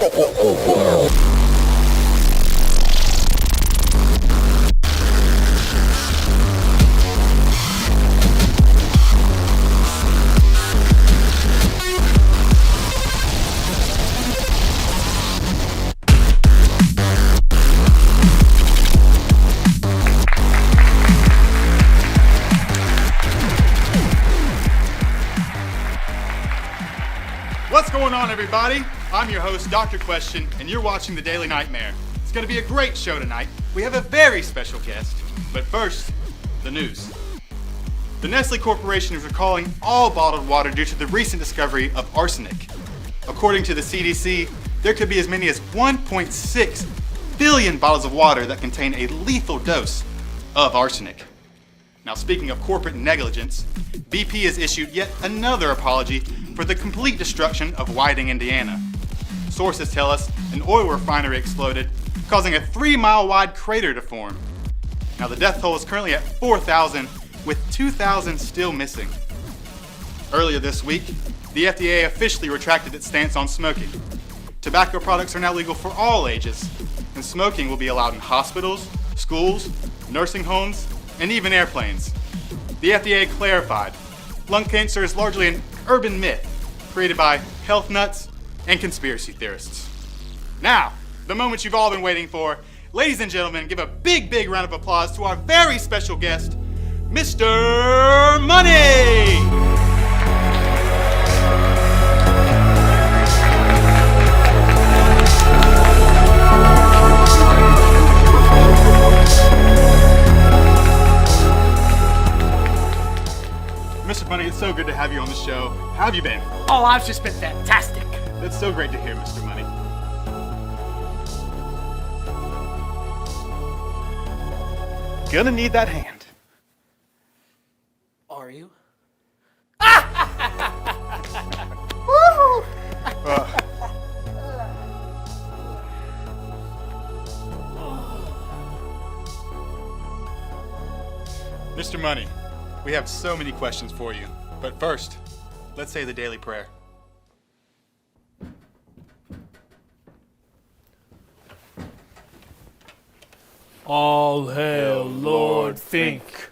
What's going on, everybody? I'm your host, Dr. Question, and you're watching The Daily Nightmare. It's going to be a great show tonight. We have a very special guest. But first, the news. The Nestle Corporation is recalling all bottled water due to the recent discovery of arsenic. According to the CDC, there could be as many as 1.6 billion bottles of water that contain a lethal dose of arsenic. Now, speaking of corporate negligence, BP has issued yet another apology for the complete destruction of Whiting, Indiana. Sources tell us an oil refinery exploded, causing a 3-mile wide crater to form. Now, the death toll is currently at 4,000, with 2,000 still missing. Earlier this week, the FDA officially retracted its stance on smoking. Tobacco products are now legal for all ages, and smoking will be allowed in hospitals, schools, nursing homes, and even airplanes. The FDA clarified, lung cancer is largely an urban myth created by health nuts and conspiracy theorists. Now, the moment you've all been waiting for. Ladies and gentlemen, give a big, big round of applause to our very special guest, Mr. Money! Mr. Money, it's so good to have you on the show. How have you been? Oh, I've just been fantastic. That's so great to hear, Mr. Money. Gonna need that hand. Are you? Mr. Money, we have so many questions for you. But first, let's say the daily prayer. All hail, Lord Fink.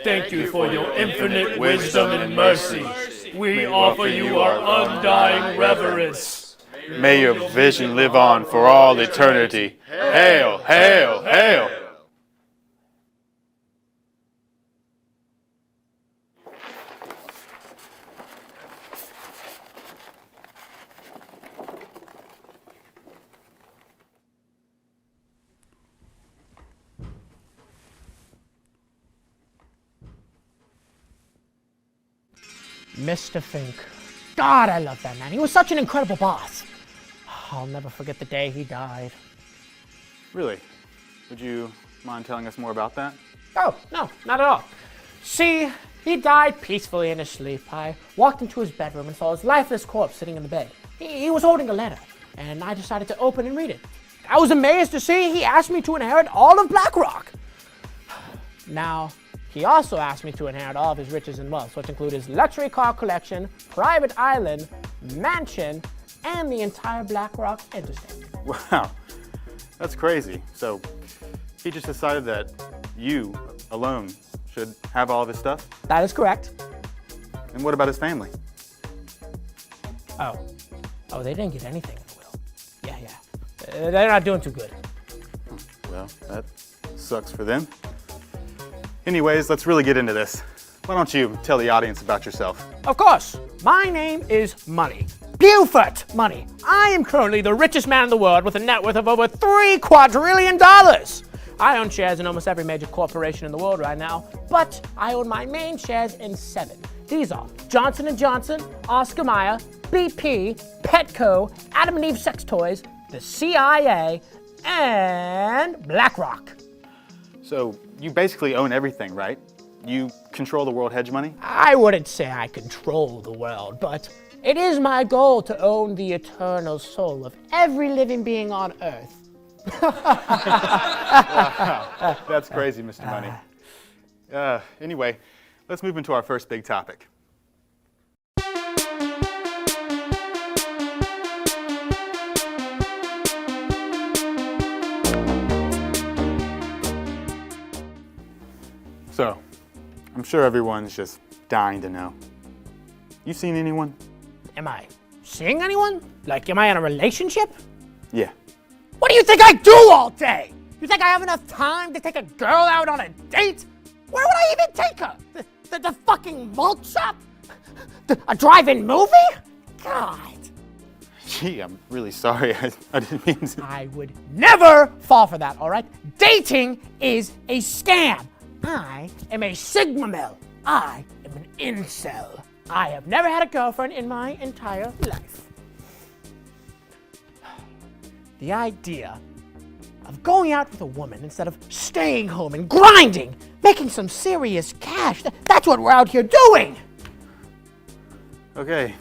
Thank you for your infinite wisdom and mercy. We offer you our undying reverence. May your vision live on for all eternity. Hail, hail, hail. Mr. Fink. God, I love that man. He was such an incredible boss. I'll never forget the day he died. Really? Would you mind telling us more about that? Oh, no, not at all. See, he died peacefully in his sleep. I walked into his bedroom and saw his lifeless corpse sitting in the bed. He was holding a letter, and I decided to open and read it. I was amazed to see he asked me to inherit all of BlackRock. Now, he also asked me to inherit all of his riches and wealth, which include his luxury car collection, private island, mansion, and the entire BlackRock interstate. Wow, that's crazy. So he just decided that you alone should have all of his stuff? That is correct. And what about his family? Oh, they didn't get anything in the will. Yeah. They're not doing too good. Well, that sucks for them. Anyways, let's really get into this. Why don't you tell the audience about yourself? Of course. My name is Money. Buford Money. I am currently the richest man in the world with a net worth of over $3 quadrillion. I own shares in almost every major corporation in the world right now, but I own my main shares in 7. These are Johnson & Johnson, Oscar Mayer, BP, Petco, Adam and Eve Sex Toys, the CIA, and BlackRock. So you basically own everything, right? You control the world hedge money? I wouldn't say I control the world, but it is my goal to own the eternal soul of every living being on Earth. Wow, that's crazy, Mr. Money. Anyway, let's move into our first big topic. sure everyone's just dying to know. You seen anyone? Am I seeing anyone? Like, am I in a relationship? Yeah. What do you think I do all day? You think I have enough time to take a girl out on a date? Where would I even take her? The fucking malt shop? A drive-in movie? God. Gee, I'm really sorry. I didn't mean to. I would never fall for that, all right? Dating is a scam. I am a Sigma male. I am an incel. I have never had a girlfriend in my entire life. The idea of going out with a woman instead of staying home and grinding, making some serious cash, that's what we're out here doing. Okay.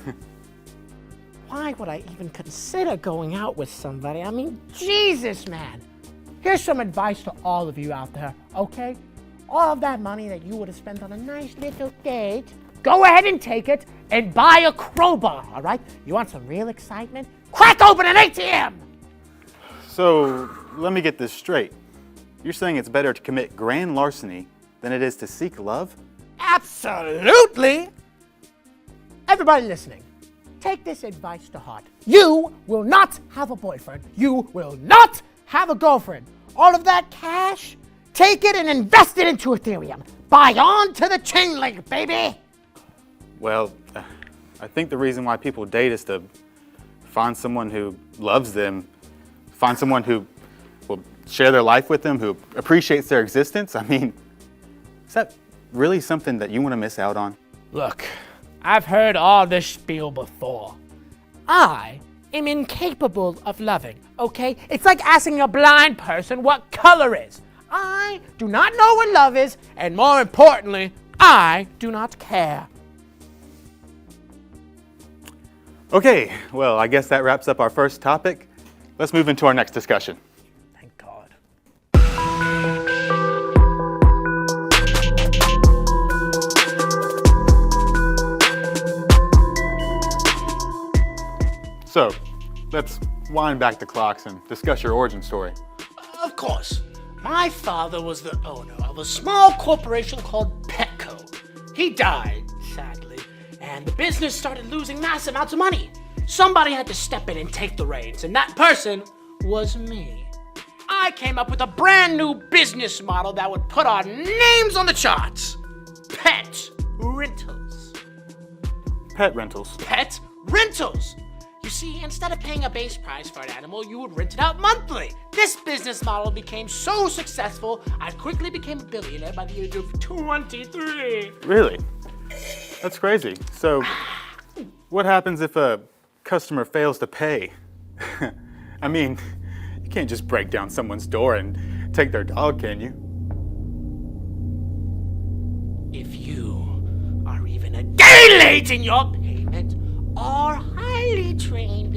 Why would I even consider going out with somebody? I mean, Jesus, man. Here's some advice to all of you out there, okay? All of that money that you would have spent on a nice little date, go ahead and take it and buy a crowbar, all right? You want some real excitement? Crack open an ATM! So, let me get this straight. You're saying it's better to commit grand larceny than it is to seek love? Absolutely! Everybody listening, take this advice to heart. You will not have a boyfriend. You will not have a girlfriend. All of that cash, take it and invest it into Ethereum. Buy on to the chain link, baby! Well, I think the reason why people date is to find someone who loves them, find someone who will share their life with them, who appreciates their existence. I mean, is that really something that you want to miss out on? Look, I've heard all this spiel before. I am incapable of loving, okay? It's like asking a blind person what color is. I do not know what love is, and more importantly, I do not care. Okay, well, I guess that wraps up our first topic. Let's move into our next discussion. Thank God. So, let's wind back the clocks and discuss your origin story. Of course. My father was the owner of a small corporation called Petco. He died, sadly, and the business started losing massive amounts of money. Somebody had to step in and take the reins, and that person was me. I came up with a brand new business model that would put our names on the charts. Pet rentals. Pet rentals. Pet rentals. You see, instead of paying a base price for an animal, you would rent it out monthly. This business model became so successful, I quickly became a billionaire by the age of 23. Really? That's crazy. So, what happens if a customer fails to pay? I mean, you can't just break down someone's door and take their dog, can you? If you are even a day late in your payment, our highly trained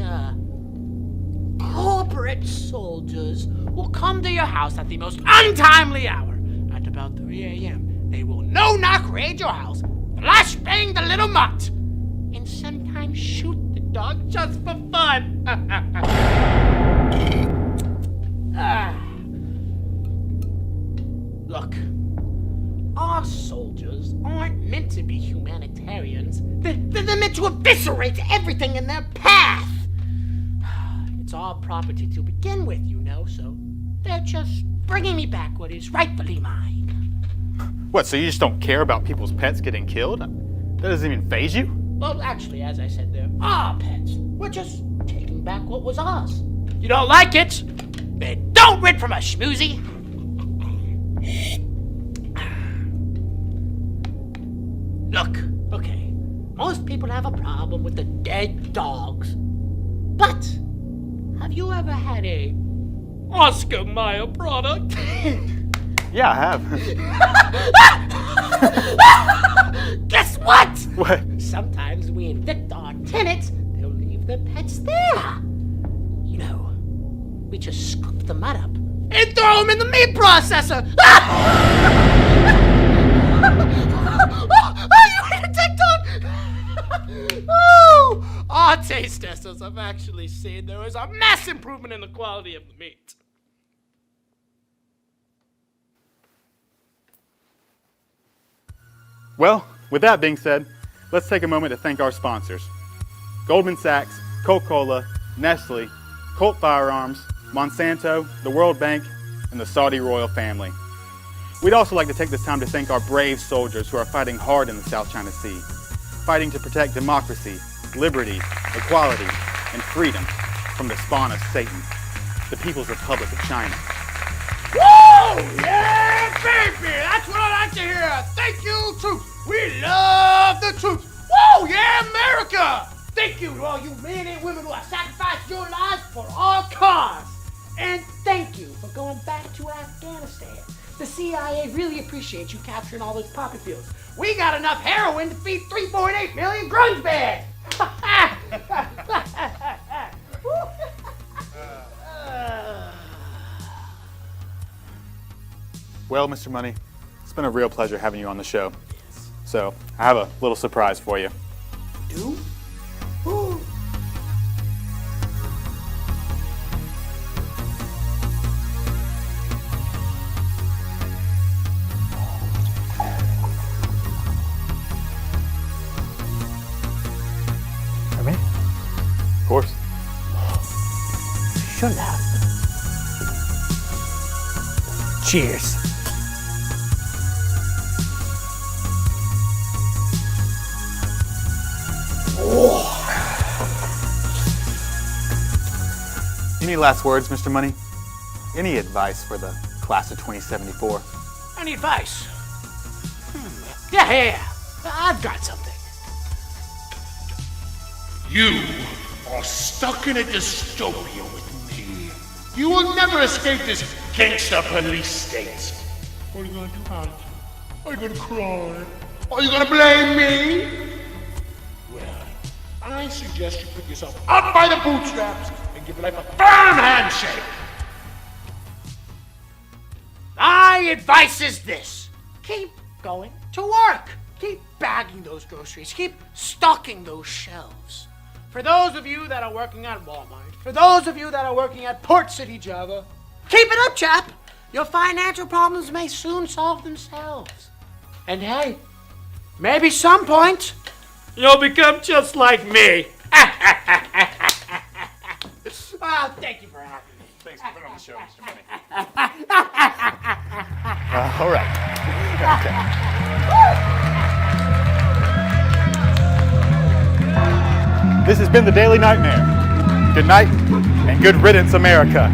corporate soldiers will come to your house at the most untimely hour. At about 3 a.m., they will no-knock raid your house, flashbang the little mutt, and sometimes shoot the dog just for fun. Look, our soldiers aren't meant to be humanitarians. They're meant to eviscerate everything in their path. It's our property to begin with, you know, so they're just bringing me back what is rightfully mine. What, so you just don't care about people's pets getting killed? That doesn't even faze you? Well, actually, as I said, they're our pets. We're just taking back what was ours. You don't like it? Then don't rent from us, schmoozy. Look, okay, most people have a problem with the dead dogs. But have you ever had a Oscar Mayer product? Yeah, I have. Guess what? What? Sometimes we evict our tenants, they'll leave their pets there. You know, we just scoop the mud up and throw them in the meat processor. Oh, you ate a TikTok? Oh, our taste testers have actually seen there is a mass improvement in the quality of the meat. Well, with that being said, let's take a moment to thank our sponsors. Goldman Sachs, Coca-Cola, Nestle, Colt Firearms, Monsanto, the World Bank, and the Saudi royal family. We'd also like to take this time to thank our brave soldiers who are fighting hard in the South China Sea, fighting to protect democracy, liberty, equality, and freedom from the spawn of Satan, the People's Republic of China. Woo! Yeah, baby! That's what I like to hear! Thank you, troops! We love the troops! Woo! Yeah, America! Thank you to all you men and women who have sacrificed your lives for our cause! And thank you for going back to Afghanistan. The CIA really appreciates you capturing all those poppy fields. We got enough heroin to feed 3.8 million grunge bags! Well, Mr. Money, it's been a real pleasure having you on the show. So, I have a little surprise for you. Do? Ooh. Ready? Of course. Shouldn't have. Cheers. Any last words, Mr. Money? Any advice for the class of 2074? Any advice? Yeah. I've got something. You are stuck in a dystopia with me. You will never escape this gangster police state. What are you gonna do about it? Are you gonna cry? Are you gonna blame me? Well, I suggest you pick yourself up by the bootstraps and give life a firm handshake. My advice is this. Keep going to work. Keep bagging those groceries. Keep stocking those shelves. For those of you that are working at Walmart, for those of you that are working at Port City, Java, keep it up, chap. Your financial problems may soon solve themselves. And hey, maybe some point, you'll become just like me. Oh, thank you for having me. Thanks for being on the show, Mr. Money. All right. Okay. This has been the Daily Nightmare. Good night and good riddance, America.